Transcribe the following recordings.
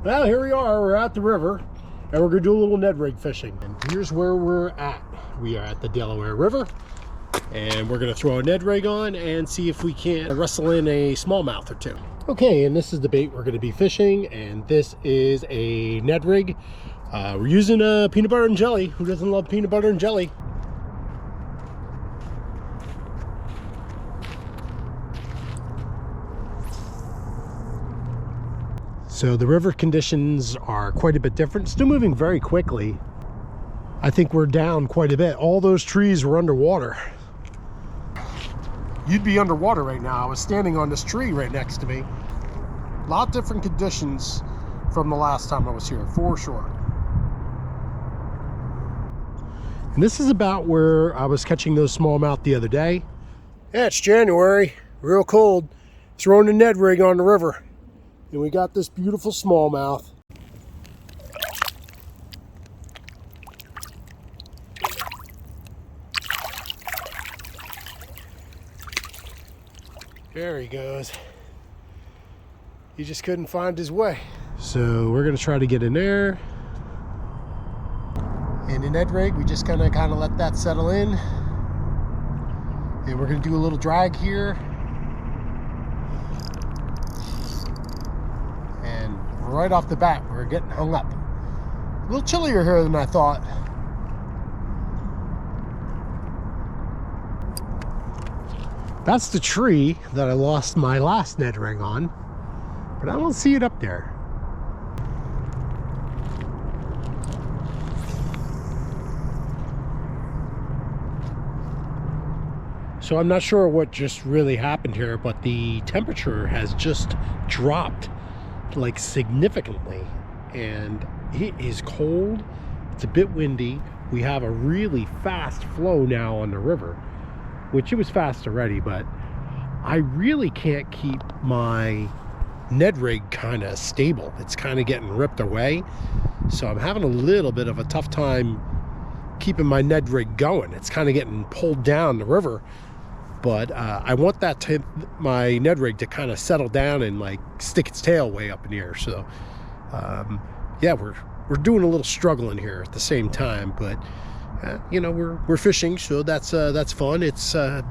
Well, here we are. We're at the river, and we're going to do a little Ned Rig fishing. And here's where we're at. We are at the Delaware River, and we're going to throw a Ned Rig on and see if we can wrestle in a smallmouth or two. Okay, and this is the bait we're going to be fishing, and this is a Ned Rig. We're using peanut butter and jelly. Who doesn't love peanut butter and jelly? So the river conditions are quite a bit different. Still moving very quickly. I think we're down quite a bit. All those trees were underwater. You'd be underwater right now. I was standing on this tree right next to me. A lot different conditions from the last time I was here, for sure. And this is about where I was catching those smallmouth the other day. Yeah, it's January, real cold. Throwing a Ned Rig on the river. And we got this beautiful smallmouth. There he goes. He just couldn't find his way. So we're gonna try to get in there. And the Ned Rig, we just kind of let that settle in. And we're gonna do a little drag here. Right off the bat, we're getting hung up. A little chillier here than I thought. That's the tree that I lost my last Ned Rig on, but I don't see it up there. So I'm not sure what just really happened here, but the temperature has just dropped like significantly, and it is cold. It's a bit windy. We have a really fast flow now on the river, which it was fast already, but I really can't keep my Ned Rig kind of stable. It's kind of getting ripped away, so I'm having a little bit of a tough time keeping my Ned Rig going. It's kind of getting pulled down the river. But I want my Ned Rig to kind of settle down and like stick its tail way up in the air. So yeah, we're doing a little struggling here at the same time. But you know, we're fishing, so that's fun. It's February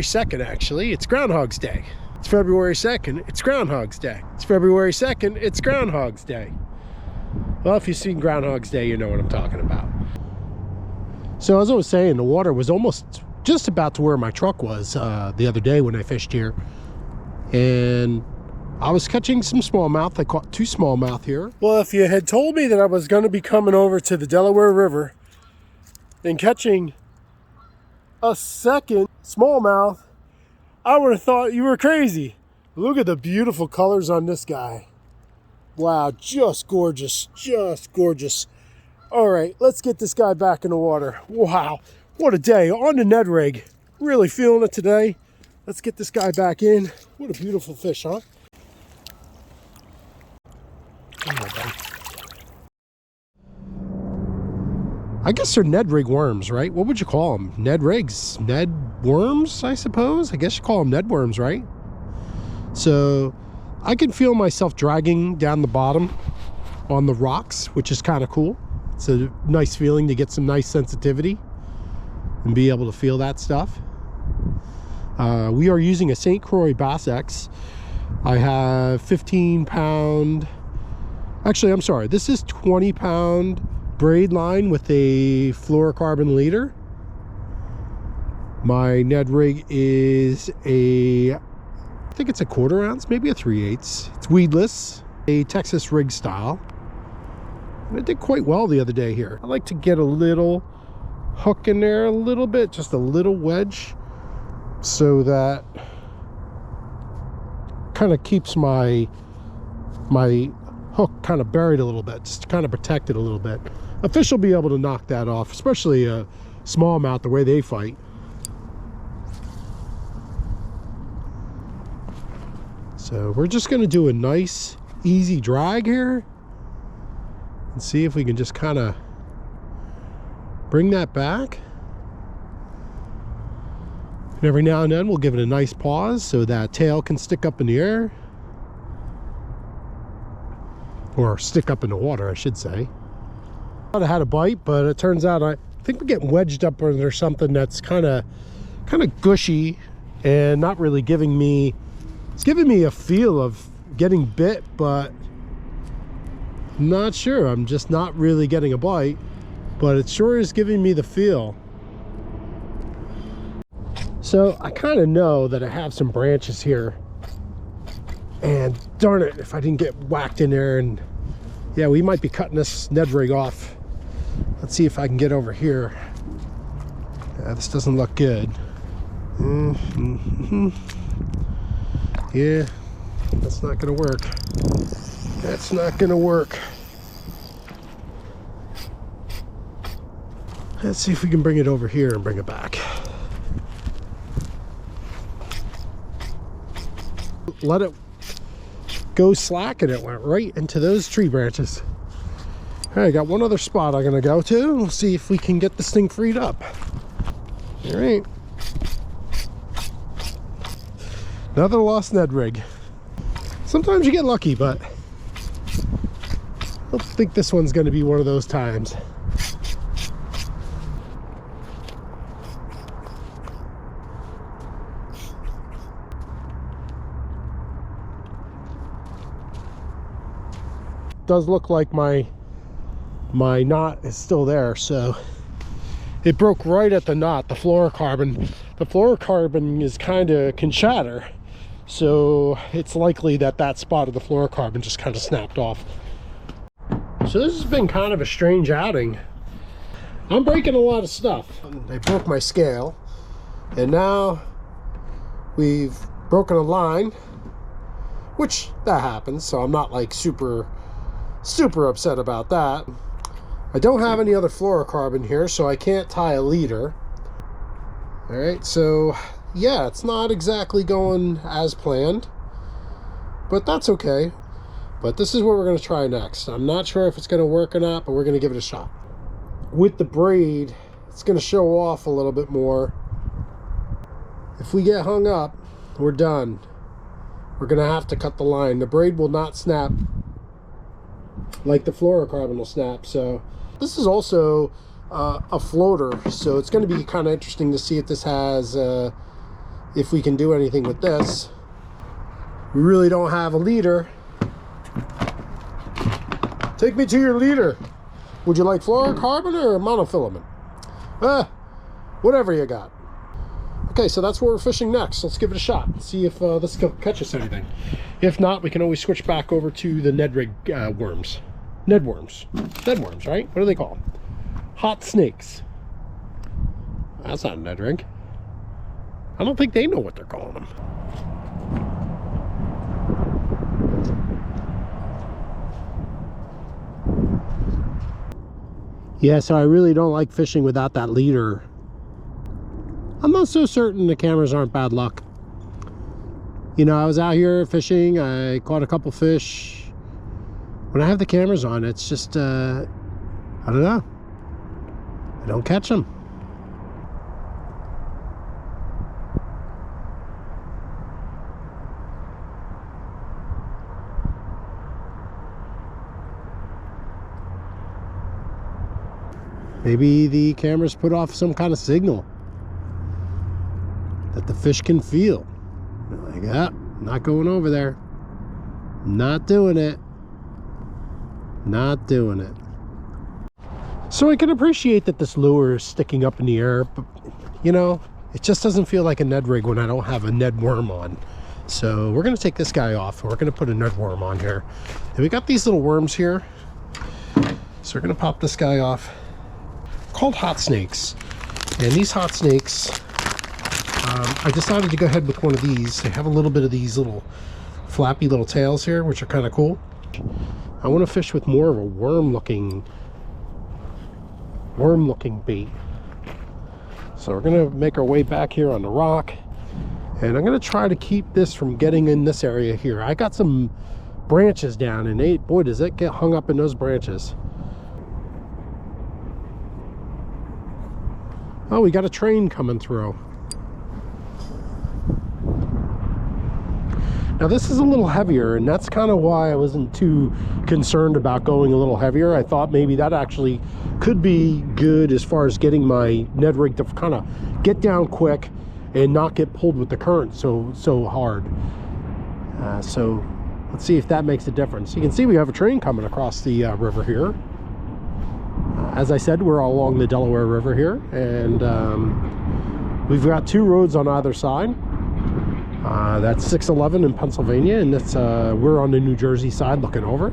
2nd actually. It's Groundhog's Day. It's February 2nd. It's Groundhog's Day. It's February 2nd. It's Groundhog's Day. Well, if you've seen Groundhog's Day, you know what I'm talking about. So as I was saying, the water was almost just about to where my truck was the other day when I fished here, and I was catching some smallmouth. I caught 2 smallmouth here. Well, if you had told me that I was going to be coming over to the Delaware River and catching a second smallmouth, I would have thought you were crazy. Look at the beautiful colors on this guy. Wow, just gorgeous, just gorgeous. All right, let's get this guy back in the water. Wow. What a day on the Ned Rig. Really feeling it today. Let's get this guy back in. What a beautiful fish, huh? I guess they're Ned Rig worms, right? What would you call them? Ned Rigs? Ned worms, I suppose? I guess you call them Ned worms, right? So I can feel myself dragging down the bottom on the rocks, which is kind of cool. It's a nice feeling to get some nice sensitivity and be able to feel that stuff. We are using a St. Croix Bass X. I have 15-pound, actually I'm sorry, this is 20-pound braid line with a fluorocarbon leader. My Ned Rig is I think it's a 1/4 ounce, maybe a 3/8. It's weedless, a Texas rig style. And it did quite well the other day here. I like to get a little hook in there a little bit, just a little wedge, so that kind of keeps my hook kind of buried a little bit, just to kind of protect it a little bit. A fish will be able to knock that off, especially a smallmouth, the way they fight. So we're just going to do a nice easy drag here and see if we can just kind of bring that back. And every now and then we'll give it a nice pause so that tail can stick up in the air. or stick up in the water, I should say. I thought I had a bite, but it turns out I think we're getting wedged up under something that's kind of gushy and not really giving me, it's giving me a feel of getting bit, but I'm not sure. I'm just not really getting a bite, but it sure is giving me the feel. So I kind of know that I have some branches here, and darn it if I didn't get whacked in there. And yeah, we might be cutting this Ned Rig off. Let's see if I can get over here. Yeah, this doesn't look good. Yeah, that's not gonna work. That's not gonna work. Let's see if we can bring it over here and bring it back. Let it go slack, and it went right into those tree branches. All right, I got one other spot I'm gonna go to. We'll see if we can get this thing freed up. All right. Another lost Ned Rig. Sometimes you get lucky, but I don't think this one's gonna be one of those times. Does look like my knot is still there, so it broke right at the knot. The fluorocarbon is kind of can shatter, so it's likely that that spot of the fluorocarbon just kind of snapped off. So this has been kind of a strange outing. I'm breaking a lot of stuff. I broke my scale, and now we've broken a line, which that happens, so I'm not like super upset about that. I don't have any other fluorocarbon here, so I can't tie a leader. All right, so yeah, it's not exactly going as planned, but that's okay. But this is what we're going to try next. I'm not sure if it's going to work or not, but we're going to give it a shot. With the braid, it's going to show off a little bit more. If we get hung up, we're done. We're going to have to cut the line. The braid will not snap like the fluorocarbon will snap. So this is also a floater, so it's going to be kind of interesting to see if this has if we can do anything with this. We really don't have a leader. Take me to your leader. Would you like fluorocarbon or monofilament? Whatever you got. Okay, so that's where we're fishing next. Let's give it a shot. See if this can catch us anything. If not, we can always switch back over to the Ned Rig worms. Ned worms, right? What do they call them? Hot snakes. That's not a Ned Rig. I don't think they know what they're calling them. Yeah, so I really don't like fishing without that leader. I'm not so certain the cameras aren't bad luck. You know, I was out here fishing, I caught a couple fish. When I have the cameras on, it's just, I don't know. I don't catch them. Maybe the cameras put off some kind of signal that the fish can feel. They're like, ah, not going over there. Not doing it. Not doing it. So I can appreciate that this lure is sticking up in the air, but you know, it just doesn't feel like a Ned Rig when I don't have a Ned worm on. So we're going to take this guy off, and we're going to put a Ned worm on here. And we got these little worms here, so we're going to pop this guy off. Called hot snakes, and these hot snakes, I decided to go ahead with one of these. They have a little bit of these little flappy little tails here, which are kind of cool. I want to fish with more of a worm looking bait. So we're going to make our way back here on the rock, and I'm going to try to keep this from getting in this area here. I got some branches down, and boy, does it get hung up in those branches. Oh, we got a train coming through. Now this is a little heavier, and that's kind of why I wasn't too concerned about going a little heavier. I thought maybe that actually could be good as far as getting my Ned Rig to kind of get down quick and not get pulled with the current so hard. So let's see if that makes a difference. You can see we have a train coming across the river here. As I said, we're all along the Delaware River here, and we've got two roads on either side. That's 611 in Pennsylvania, and that's we're on the New Jersey side looking over.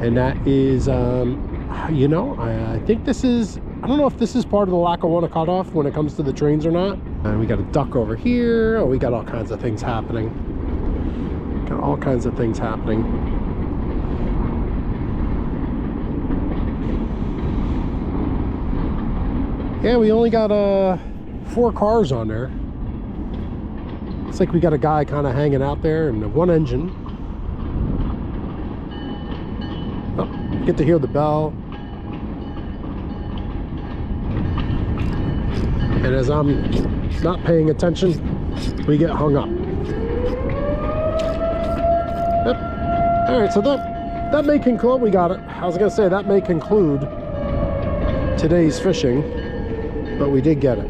And that is, you know, I think this is, I don't know if this is part of the Lackawanna cutoff when it comes to the trains or not. And we got a duck over here. Oh, we got all kinds of things happening. Got all kinds of things happening. Yeah, we only got 4 cars on there. Looks like we got a guy kind of hanging out there and one engine. Oh, get to hear the bell. And as I'm not paying attention, we get hung up. Yep. All right, so that may conclude. We got it. I was gonna say that may conclude today's fishing, but we did get it.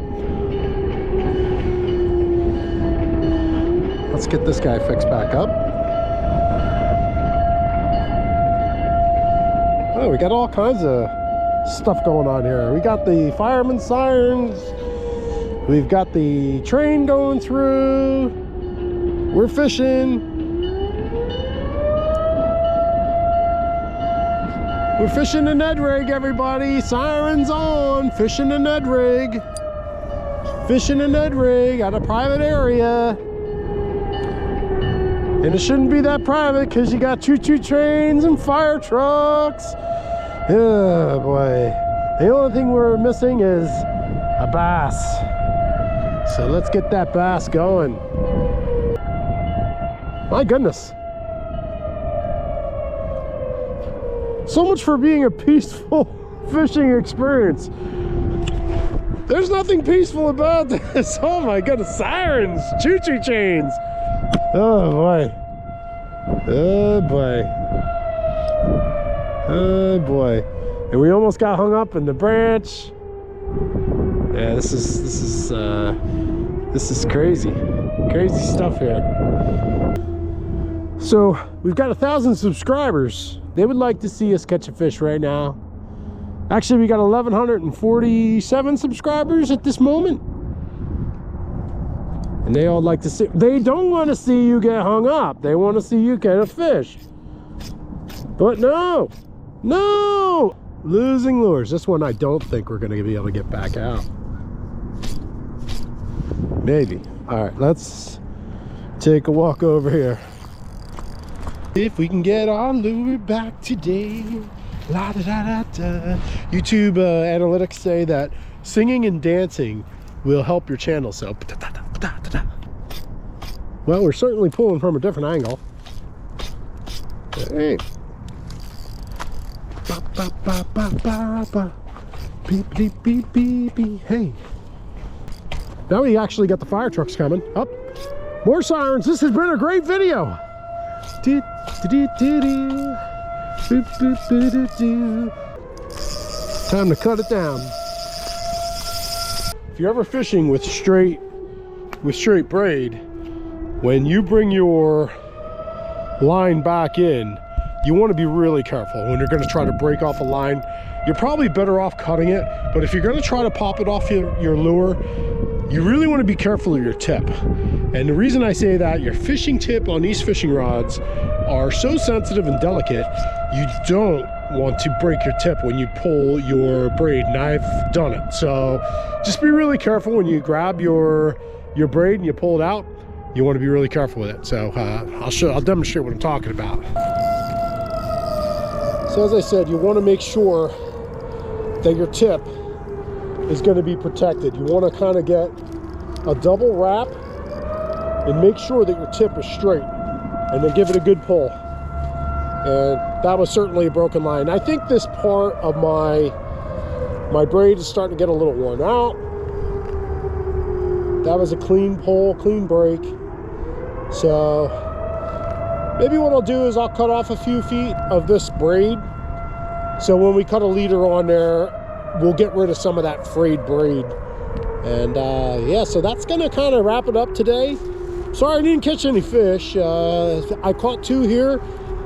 Let's get this guy fixed back up. Oh, we got all kinds of stuff going on here. We got the fireman sirens. We've got the train going through. We're fishing. We're fishing the Ned Rig, everybody. Sirens on. Fishing the Ned Rig. Fishing the Ned Rig at a private area. And it shouldn't be that private because you got choo-choo trains and fire trucks. Oh boy. The only thing we're missing is a bass. So let's get that bass going. My goodness. So much for being a peaceful fishing experience. There's nothing peaceful about this. Oh my goodness. Sirens, choo-choo trains. Oh boy. Oh boy. Oh boy. And we almost got hung up in the branch. Yeah, this is crazy. Crazy stuff here. So we've got 1,000 subscribers. They would like to see us catch a fish right now. Actually, we got 1,147 subscribers at this moment. And they all like to see, they don't want to see you get hung up. They want to see you get a fish. But no, no, losing lures. This one I don't think we're going to be able to get back out. Maybe. All right, let's take a walk over here. If we can get our lure back today. La da da da da. YouTube analytics say that singing and dancing will help your channel. So, well, we're certainly pulling from a different angle. Hey. Ba, ba, ba, ba, ba, ba. Beep, beep, beep, beep, beep. Hey. Now we actually got the fire trucks coming. Up. More sirens. This has been a great video. Do, do, do, do, do. Boop, boop, boop, boop, boop. Time to cut it down. If you're ever fishing with straight braid, when you bring your line back in, you want to be really careful when you're going to try to break off a line. You're probably better off cutting it, but if you're going to try to pop it off your lure, you really want to be careful of your tip. And the reason I say that, your fishing tip on these fishing rods are so sensitive and delicate, you don't want to break your tip when you pull your braid, and I've done it. So just be really careful when you grab your braid and you pull it out. You want to be really careful with it. So I'll demonstrate what I'm talking about. So as I said, you want to make sure that your tip is going to be protected. You want to kind of get a double wrap and make sure that your tip is straight, and then give it a good pull. And that was certainly a broken line. I think this part of my braid is starting to get a little worn out. That was a clean pull, clean break. So Maybe what I'll do is I'll cut off a few feet of this braid. So when we cut a leader on there, we'll get rid of some of that frayed braid. And yeah, so that's gonna kind of wrap it up today. Sorry I didn't catch any fish. I caught 2 here.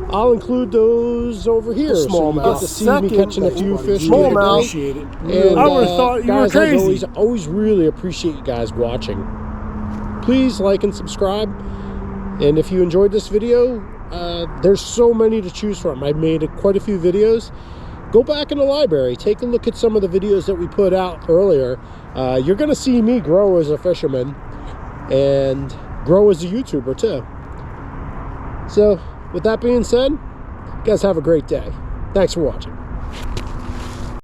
I'll include those over here, so you get to see me catching a few fish here today. And I would have thought you were crazy. As always really appreciate you guys watching. Please like and subscribe. And if you enjoyed this video, there's so many to choose from. I made quite a few videos. Go back in the library, take a look at some of the videos that we put out earlier. You're gonna see me grow as a fisherman and grow as a YouTuber too. So with that being said, you guys have a great day. Thanks for watching.